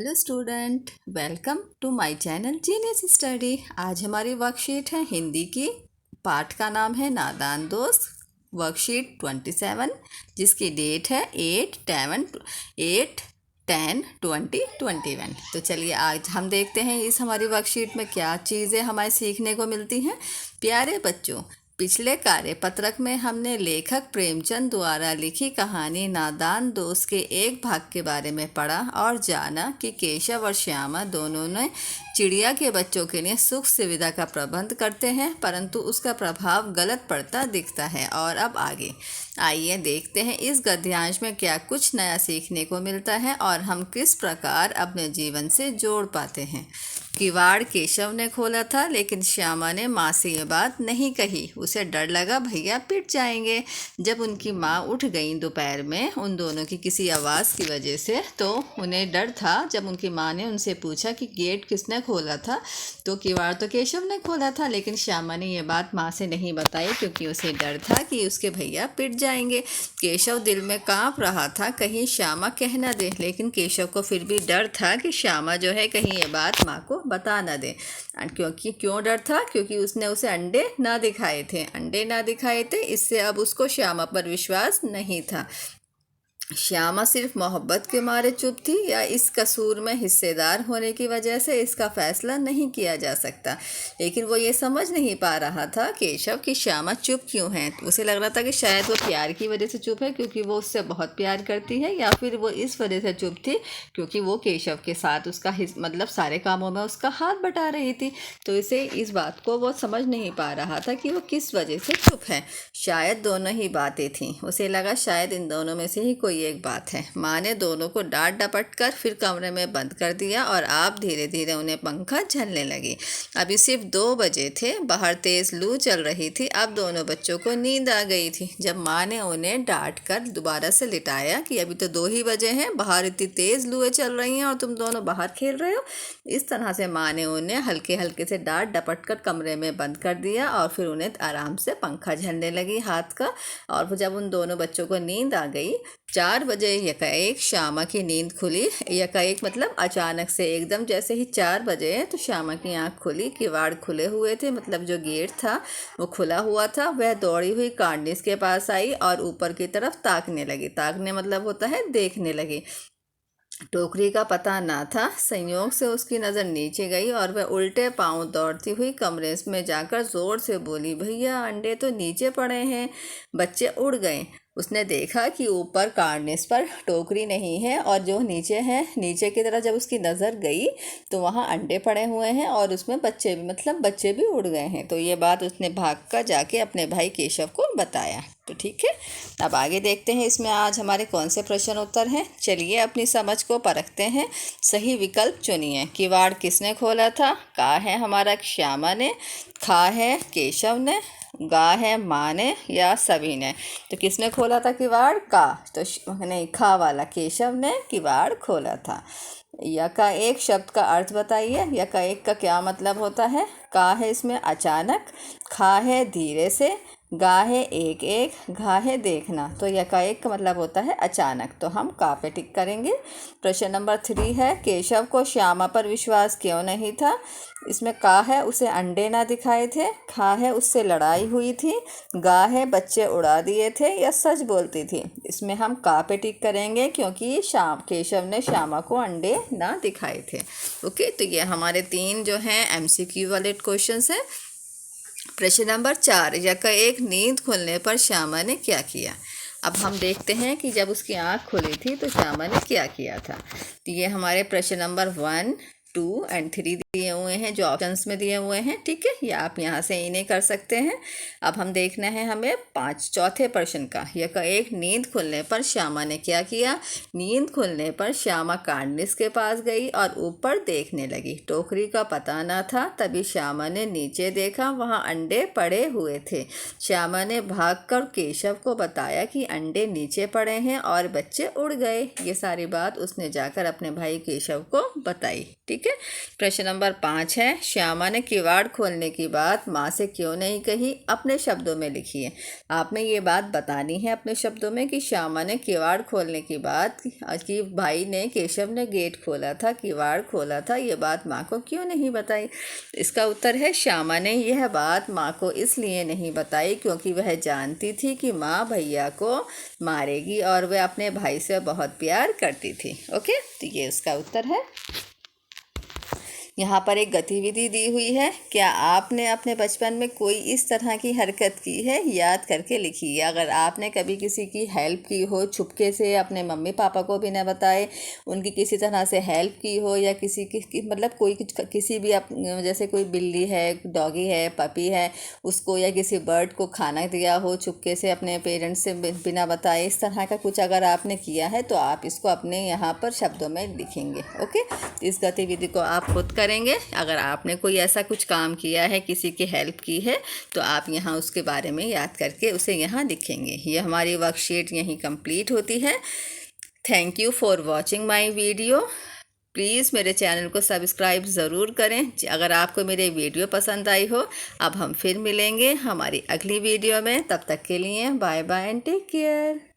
Hello student, welcome to my channel genius study. आज हमारी worksheet है हिंदी की। पाठ का नाम है नादान दोस्त। वर्कशीट 27 जिसकी डेट है 8/10/2021। तो चलिए आज हम देखते हैं इस हमारी वर्कशीट में क्या चीज़ें हमें सीखने को मिलती हैं। प्यारे बच्चों, पिछले कार्यपत्रक में हमने लेखक प्रेमचंद द्वारा लिखी कहानी नादान दोस्त के एक भाग के बारे में पढ़ा और जाना कि केशव और श्यामा दोनों ने चिड़िया के बच्चों के लिए सुख सुविधा का प्रबंध करते हैं, परंतु उसका प्रभाव गलत पड़ता दिखता है। और अब आगे आइए देखते हैं इस गद्यांश में क्या कुछ नया सीखने को मिलता है और हम किस प्रकार अपने जीवन से जोड़ पाते हैं। किवाड़ केशव ने खोला था, लेकिन श्यामा ने माँ से ये बात नहीं कही। उसे डर लगा भैया पिट जाएंगे। जब उनकी माँ उठ गई दोपहर में उन दोनों की किसी आवाज़ की वजह से, तो उन्हें डर था। जब उनकी माँ ने उनसे पूछा कि गेट किसने खोला था, तो किवाड़ तो केशव ने खोला था, लेकिन श्यामा ने यह बात माँ से नहीं बताई क्योंकि उसे डर था कि उसके भैया पिट जाएंगे। केशव दिल में काँप रहा था कहीं श्यामा कह न दे, लेकिन केशव को फिर भी डर था कि श्यामा जो है कहीं ये बात माँ को बता ना दे। क्यों डर था? क्योंकि उसने उसे अंडे ना दिखाए थे। इससे अब उसको श्यामा पर विश्वास नहीं था। श्यामा सिर्फ मोहब्बत के मारे चुप थी या इस कसूर में हिस्सेदार होने की वजह से, इसका फैसला नहीं किया जा सकता। लेकिन वो ये समझ नहीं पा रहा था केशव कि श्यामा चुप क्यों है। उसे लग रहा था कि शायद वो प्यार की वजह से चुप है क्योंकि वो उससे बहुत प्यार करती है, या फिर वो इस वजह से चुप थी क्योंकि वो केशव के साथ उसका मतलब सारे कामों में उसका हाथ बटा रही थी। तो इसे इस बात को वो समझ नहीं पा रहा था कि वो किस वजह से चुप है। शायद दोनों ही बातें थीं। उसे लगा शायद इन दोनों में से ही कोई एक बात है। माँ ने दोनों को डांट डपट कर फिर कमरे में बंद कर दिया और आप धीरे धीरे उन्हें पंखा झलने लगी। अभी सिर्फ 2 बजे थे, बाहर तेज लू चल रही थी। अब दोनों बच्चों को नींद आ गई थी। जब माँ ने उन्हें डांट कर दोबारा से लिटाया कि अभी तो 2 ही बजे हैं, बाहर इतनी तेज लूएं चल रही हैं और तुम दोनों बाहर खेल रहे हो, इस तरह से माँ ने उन्हें हल्के हल्के से डांट डपट कर कमरे में बंद कर दिया और फिर उन्हें आराम से पंखा झलने लगी हाथ का। और जब उन दोनों बच्चों को नींद आ गई, 4 बजे यकाएक श्यामा की नींद खुली। यकाएक मतलब अचानक से, एकदम जैसे ही 4 बजे तो श्यामा की आंख खुली। किवाड़ खुले हुए थे, मतलब जो गेट था वो खुला हुआ था। वह दौड़ी हुई कार्निस के पास आई और ऊपर की तरफ ताकने लगी। ताकने मतलब होता है देखने लगी। टोकरी का पता ना था। संयोग से उसकी नज़र नीचे गई और वह उल्टे पांव दौड़ती हुई कमरे में जाकर ज़ोर से बोली, भैया अंडे तो नीचे पड़े हैं। बच्चे उड़ गए। उसने देखा कि ऊपर कार्निस पर टोकरी नहीं है और जो नीचे है, नीचे की तरफ जब उसकी नज़र गई तो वहाँ अंडे पड़े हुए हैं और उसमें बच्चे भी, मतलब बच्चे भी उड़ गए हैं। तो ये बात उसने भाग कर जाके अपने भाई केशव को बताया। तो ठीक है, अब आगे देखते हैं इसमें आज हमारे कौन से प्रश्न उत्तर हैं। चलिए अपनी समझ को परखते हैं। सही विकल्प चुनिए। किवाड़ किसने खोला था? का है हमारा श्यामा ने, खा है केशव ने, गा है माँ ने या सभी ने। तो किसने खोला था किवाड़? का। तो नहीं, खा वाला केशव ने किवाड़ खोला था। यकाएक शब्द का अर्थ बताइए। यकाएक का क्या मतलब होता है? का है इसमें अचानक, खा है धीरे से, गा है एक एक, घा है देखना। तो यकाएक का मतलब होता है अचानक। तो हम का पे टिक करेंगे। प्रश्न नंबर 3 है, केशव को श्यामा पर विश्वास क्यों नहीं था? इसमें का है उसे अंडे ना दिखाए थे, खा है उससे लड़ाई हुई थी, गा है बच्चे उड़ा दिए थे या सच बोलती थी। इसमें हम का पे टिक करेंगे क्योंकि केशव ने श्यामा को अंडे ना दिखाए थे। ओके, तो ये हमारे 3 जो हैं MCQ वाले क्वेश्चंस हैं। प्रश्न नंबर 4, यकाएक नींद खुलने पर श्यामा ने क्या किया? अब हम देखते हैं कि जब उसकी आँख खुली थी तो श्यामा ने क्या किया था। तो ये हमारे प्रश्न नंबर 1, 2 एंड 3 दिए हुए हैं जो ऑप्शंस में दिए हुए हैं। ठीक है, या आप यहाँ से इन्हें कर सकते हैं। अब हम देखना है हमें चौथे प्रश्न का। यकाएक नींद खुलने पर श्यामा ने क्या किया? नींद खुलने पर श्यामा कार्निस के पास गई और ऊपर देखने लगी। टोकरी का पता ना था। तभी श्यामा ने नीचे देखा, वहाँ अंडे पड़े हुए थे। श्यामा ने भागकर केशव को बताया कि अंडे नीचे पड़े हैं और बच्चे उड़ गए। ये सारी बात उसने जाकर अपने भाई केशव को बताई। ठीक है, प्रश्न नंबर नंबर 5 है, श्यामा ने किवाड़ खोलने की बात माँ से क्यों नहीं कही, अपने शब्दों में लिखिए। आपने ये बात बतानी है अपने शब्दों में कि श्यामा ने किवाड़ खोलने की बात कि भाई ने, केशव ने गेट खोला था, किवाड़ खोला था, ये बात माँ को क्यों नहीं बताई। इसका उत्तर है श्यामा ने यह बात माँ को इसलिए नहीं बताई क्योंकि वह जानती थी कि माँ भैया को मारेगी और वह अपने भाई से बहुत प्यार करती थी। ओके, तो ये उसका उत्तर है। यहाँ पर एक गतिविधि दी हुई है। क्या आपने अपने बचपन में कोई इस तरह की हरकत की है, याद करके लिखिए। अगर आपने कभी किसी की हेल्प की हो, छुपके से अपने मम्मी पापा को भी न बताए, उनकी किसी तरह से हेल्प की हो, या किसी की मतलब कोई किसी भी जैसे कोई बिल्ली है, डॉगी है, पपी है, उसको या किसी बर्ड को खाना दिया हो छुपके से अपने पेरेंट्स से बिना बताए, इस तरह का कुछ अगर आपने किया है तो आप इसको अपने यहाँ पर शब्दों में लिखेंगे। ओके, इस गतिविधि को आप खुद करेंगे। अगर आपने कोई ऐसा कुछ काम किया है, किसी की हेल्प की है, तो आप यहाँ उसके बारे में याद करके उसे यहाँ लिखेंगे। ये हमारी वर्कशीट यहीं कंप्लीट होती है। Thank you for watching my video. Please मेरे चैनल को सब्सक्राइब ज़रूर करें अगर आपको मेरे वीडियो पसंद आई हो। अब हम फिर मिलेंगे हमारी अगली वीडियो में। तब तक के लिए bye bye and take care.